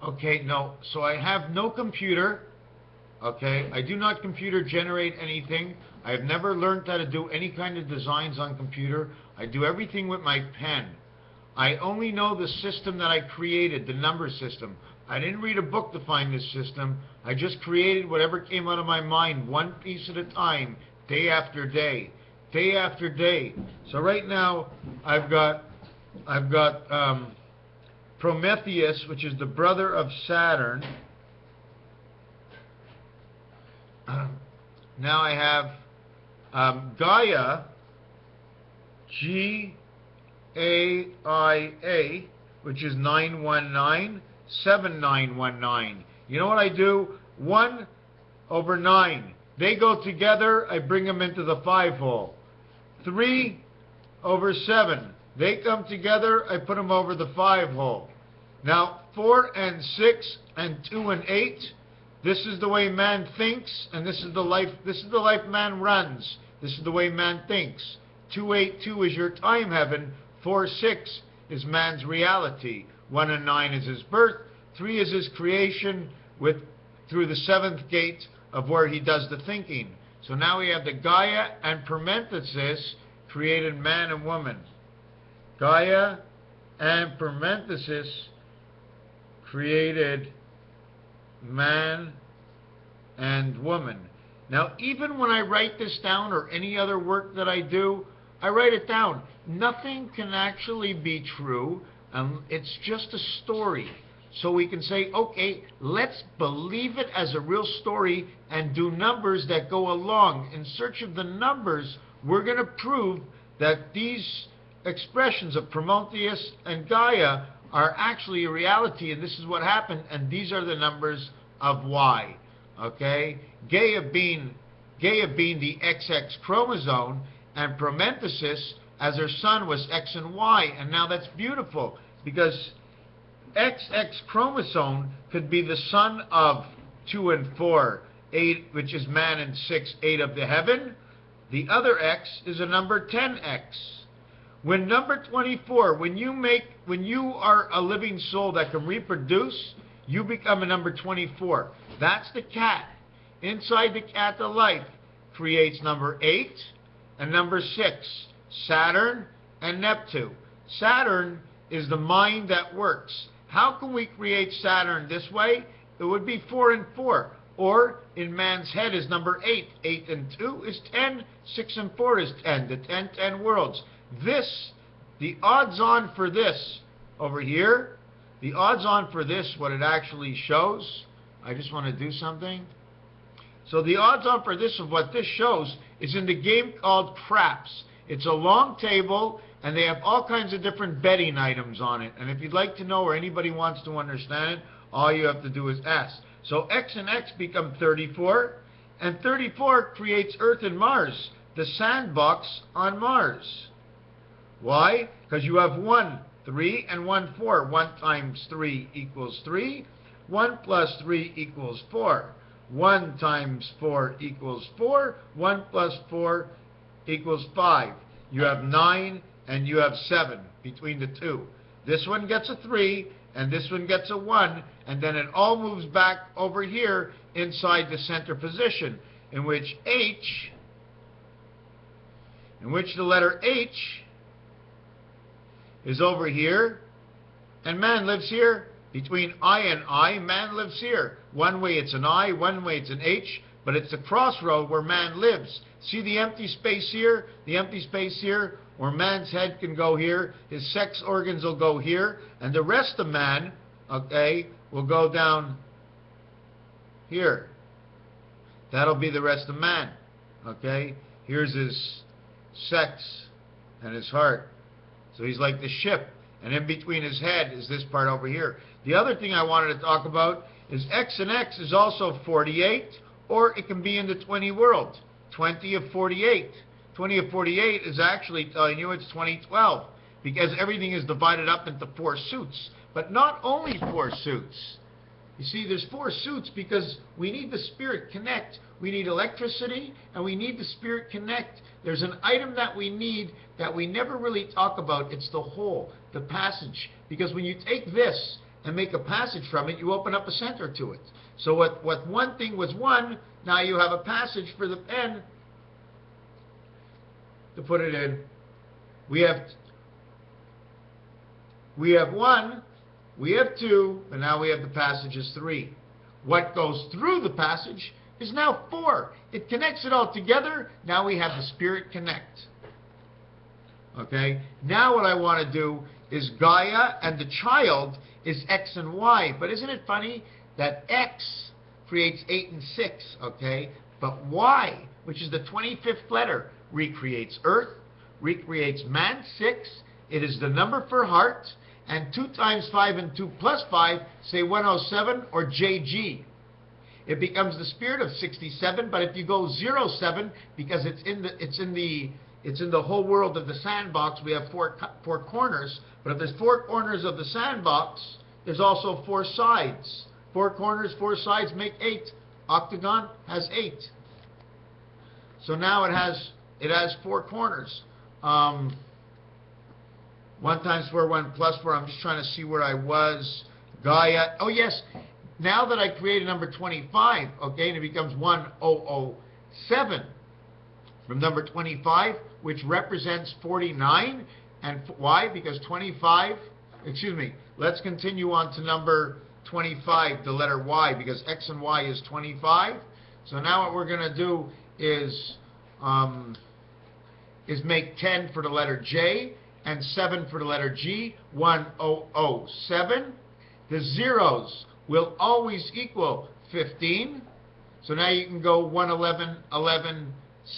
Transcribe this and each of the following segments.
Okay, no. So I have no computer. Okay, I do not computer generate anything. I have never learned how to do any kind of designs on computer. I do everything with my pen. I only know the system that I created, the number system. I didn't read a book to find this system. I just created whatever came out of my mind, one piece at a time, day after day, day after day. So right now, I've got Prometheus, which is the brother of Saturn. Now I have Gaia, Gaia, which is 919, 7919. You know what I do? 1 over 9. They go together, I bring them into the 5 hole. 3 over 7. They come together, I put them over the 5 hole. Now, 4 and 6 and 2 and 8. This is the way man thinks, and this is the life man runs. This is the way man thinks. 282 is your time heaven. 4-6 is man's reality. 1 and 9 is his birth. 3 is his creation through the 7th gate of where he does the thinking. So now we have the Gaia and Prometheus created man and woman. Gaia and Prometheus created man and woman. Now, even when I write this down or any other work that I do, I write it down. Nothing can actually be true. It's just a story. So we can say, okay, let's believe it as a real story and do numbers that go along. In search of the numbers, we're going to prove that these expressions of Prometheus and Gaia are actually a reality, and this is what happened, and these are the numbers of Y. Okay? Gaia being the XX chromosome, and Prometheus, as her son, was X and Y. And now that's beautiful, because XX chromosome could be the son of 2 and 4, 8, which is man, and 6, 8 of the heaven. The other X is a number 10X. When number 24, when you are a living soul that can reproduce, you become a number 24. That's the cat. Inside the cat, the life creates number 8 and number 6, Saturn and Neptune. Saturn is the mind that works. How can we create Saturn this way? It would be 4 and 4. Or in man's head is number 8. 8 and 2 is 10. 6 and 4 is 10. The 10 worlds. This, the odds on for this over here, the odds on for this, what it actually shows, I just want to do something. So the odds on for this of what this shows is in the game called craps. It's a long table, and they have all kinds of different betting items on it. And if you'd like to know or anybody wants to understand it, all you have to do is ask. So X and X become 34, and 34 creates Earth and Mars, the sandbox on Mars. Why? Because you have 1, 3, and 1, 4. 1 times 3 equals 3. 1 plus 3 equals 4. 1 times 4 equals 4. 1 plus 4 equals 5. You have 9 and you have 7 between the two. This one gets a 3 and this one gets a 1, and then it all moves back over here inside the center position, in which the letter H is over here, and man lives here. Between I and I, man lives here. One way it's an I, one way it's an H, but it's a crossroad where man lives. See the empty space here? The empty space here, where man's head can go here, his sex organs will go here, and the rest of man, okay, will go down here. That'll be the rest of man, okay? Here's his sex and his heart. So he's like the ship, and in between his head is this part over here. The other thing I wanted to talk about is X and X is also 48, or it can be in the 20 world. 20 of 48. 20 of 48 is actually telling you it's 2012, because everything is divided up into 4 suits. But not only 4 suits. You see, there's 4 suits because we need the spirit connect. We need electricity, and we need the spirit connect. There's an item that we need that we never really talk about. It's the hole, the passage. Because when you take this and make a passage from it, you open up a center to it. So what one thing was 1, now you have a passage for the pen to put it in. We have 1, we have 2, but now we have the passage as 3. What goes through the passage is now 4. It connects it all together. Now we have the spirit connect. Okay? Now what I want to do is Gaia, and the child is X and Y. But isn't it funny that X creates 8 and 6, okay? But Y, which is the 25th letter, recreates Earth, recreates man, 6. It is the number for heart. And 2 times 5 and 2 plus 5, say 107 or JG. It becomes the spirit of 67, but if you go 07, because it's in the whole world of the sandbox, we have four corners. But if there's 4 corners of the sandbox, there's also 4 sides. 4 corners, 4 sides make 8. Octagon has 8. So now it has 4 corners. 1 times 4, 1 plus 4. I'm just trying to see where I was. Gaia. Oh, yes. Now that I created number 25, okay, and it becomes 1007 from number 25, which represents 49. And why? Because 25, excuse me, let's continue on to number 25, the letter Y, because X and Y is 25. So now what we're going to do is make 10 for the letter J, and 7 for the letter G, 1007. The zeros will always equal 15. So now you can go 111, 11,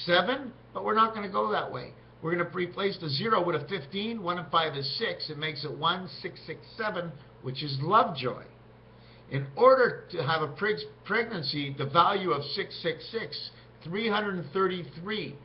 7, but we're not going to go that way. We're going to replace the 0 with a 15. 1 and 5 is 6. It makes it 1667, which is Lovejoy. In order to have a pregnancy, the value of 666, 333,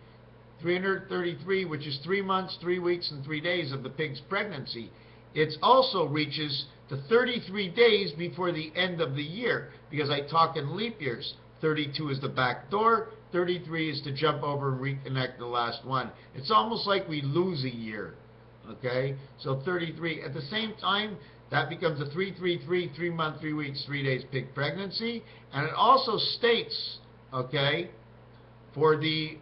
333, which is 3 months, 3 weeks, and 3 days of the pig's pregnancy. It also reaches the 33 days before the end of the year, because I talk in leap years. 32 is the back door, 33 is to jump over and reconnect the last one. It's almost like we lose a year, okay? So 33. At the same time, that becomes a 333, 3 months, 3 weeks, 3 days pig pregnancy. And it also states, okay, for the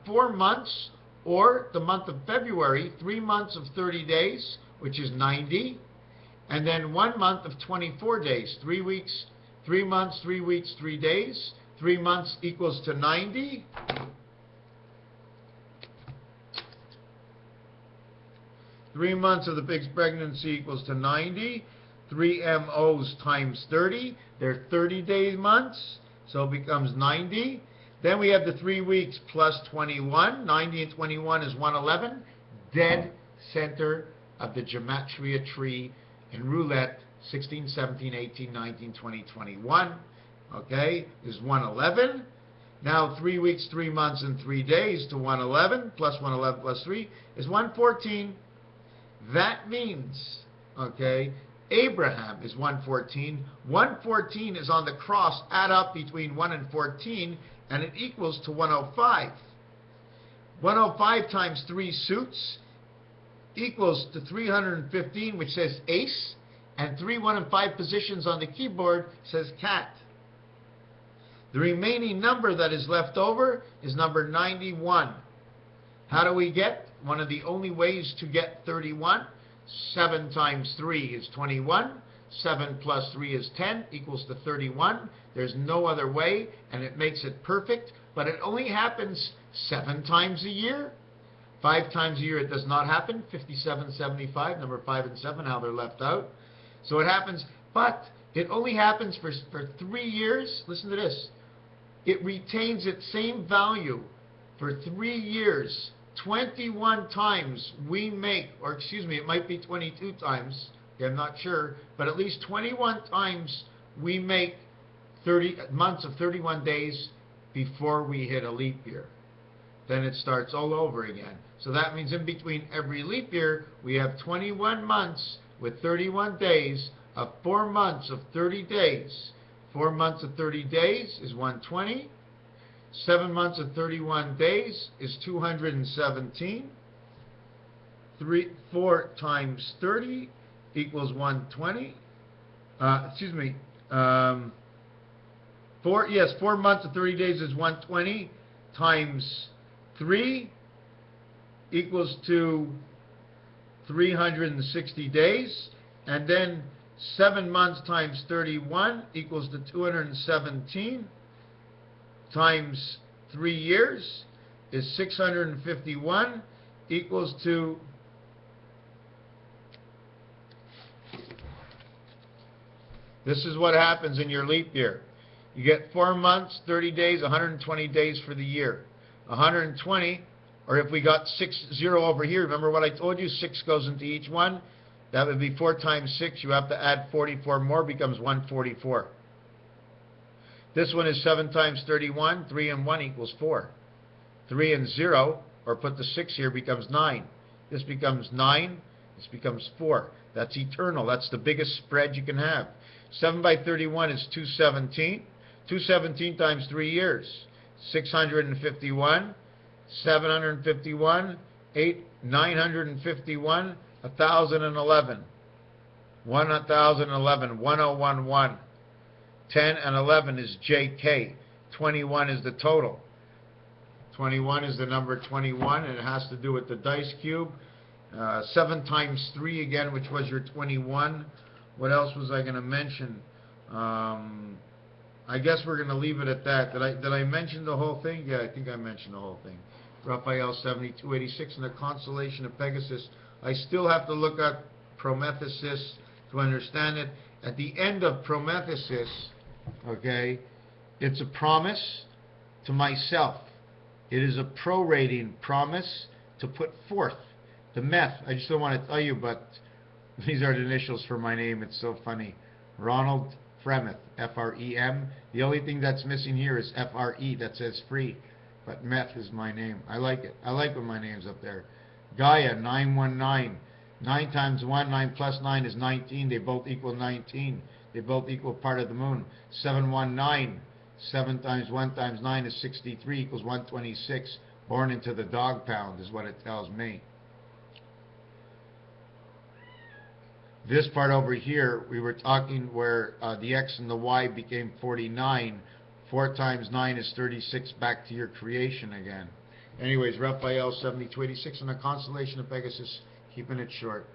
4 months or the month of February, 3 months of 30 days, which is 90, and then 1 month of 24 days, 3 weeks, 3 months, 3 weeks, 3 days. 3 months equals to 90. Three months of the pig's pregnancy equals to 90. 3 MOs times 30. They're 30-day months, so it becomes 90. Then we have the 3 weeks plus 21. 90 and 21 is 111. Dead center of the gematria tree in roulette, 16, 17, 18, 19, 20, 21. Okay, is 111. Now 3 weeks, 3 months, and 3 days to 111, plus 111 plus 3 is 114. That means, okay, Abraham is 114. 114 is on the cross. Add up between 1 and 14, and it equals to 105. 105 times 3 suits equals to 315, which says ace, and 3, 1, and 5 positions on the keyboard says cat. The remaining number that is left over is number 91. How do we get? One of the only ways to get 31. 7 times 3 is 21. 7 plus 3 is 10, equals to 31. There's no other way, and it makes it perfect, but it only happens 7 times a year. 5 times a year it does not happen. 57, 75, number 5 and 7, how they're left out. So it happens, but it only happens for 3 years. Listen to this. It retains its same value for 3 years. 21 times we make, or excuse me, it might be 22 times, okay, I'm not sure, but at least 21 times we make 30 months of 31 days before we hit a leap year. Then it starts all over again. So that means in between every leap year, we have 21 months with 31 days of 4 months of 30 days. 4 months of 30 days is 120. 7 months of 31 days is 217. 4 times 30 equals 120. excuse me, 4 months and 30 days is 120 times 3 equals to 360 days, and then 7 months times 31 equals to 217, times 3 years is 651, equals to this is what happens in your leap year. You get 4 months, 30 days, 120 days for the year. 120, or if we got 60 over here, remember what I told you? 6 goes into each one. That would be 4 times 6. You have to add 44 more, becomes 144. This one is 7 times 31. 3 and 1 equals 4. 3 and 0, or put the 6 here, becomes 9. This becomes 9. This becomes 4. That's eternal. That's the biggest spread you can have. 7 by 31 is 217. 217 times 3 years, 651, 751, 951, 1,011. 1,011, 1011. 10 and 11 is JK. 21 is the total. 21 is the number 21, and it has to do with the dice cube. 7 times 3 again, which was your 21. What else was I going to mention? I guess we're going to leave it at that. Did I mention the whole thing? Yeah, I think I mentioned the whole thing. Raphael 7286 and the constellation of Pegasus. I still have to look at Prometheus to understand it. At the end of Prometheus, okay, it's a promise to myself. It is a prorating promise to put forth the meth. I just don't want to tell you, but these are the initials for my name. It's so funny. Ronald Fremeth, F-R-E-M. The only thing that's missing here is F-R-E. That says free. But meth is my name. I like it. I like when my name's up there. Gaia, 919. 9 times 1, 9 plus 9 is 19. They both equal 19. They both equal part of the moon. 719. 7 times 1 times 9 is 63, equals 126. Born into the dog pound is what it tells me. This part over here, we were talking where the X and the Y became 49. 4 times 9 is 36, back to your creation again. Anyways, Raphael 7286 and the constellation of Pegasus, keeping it short.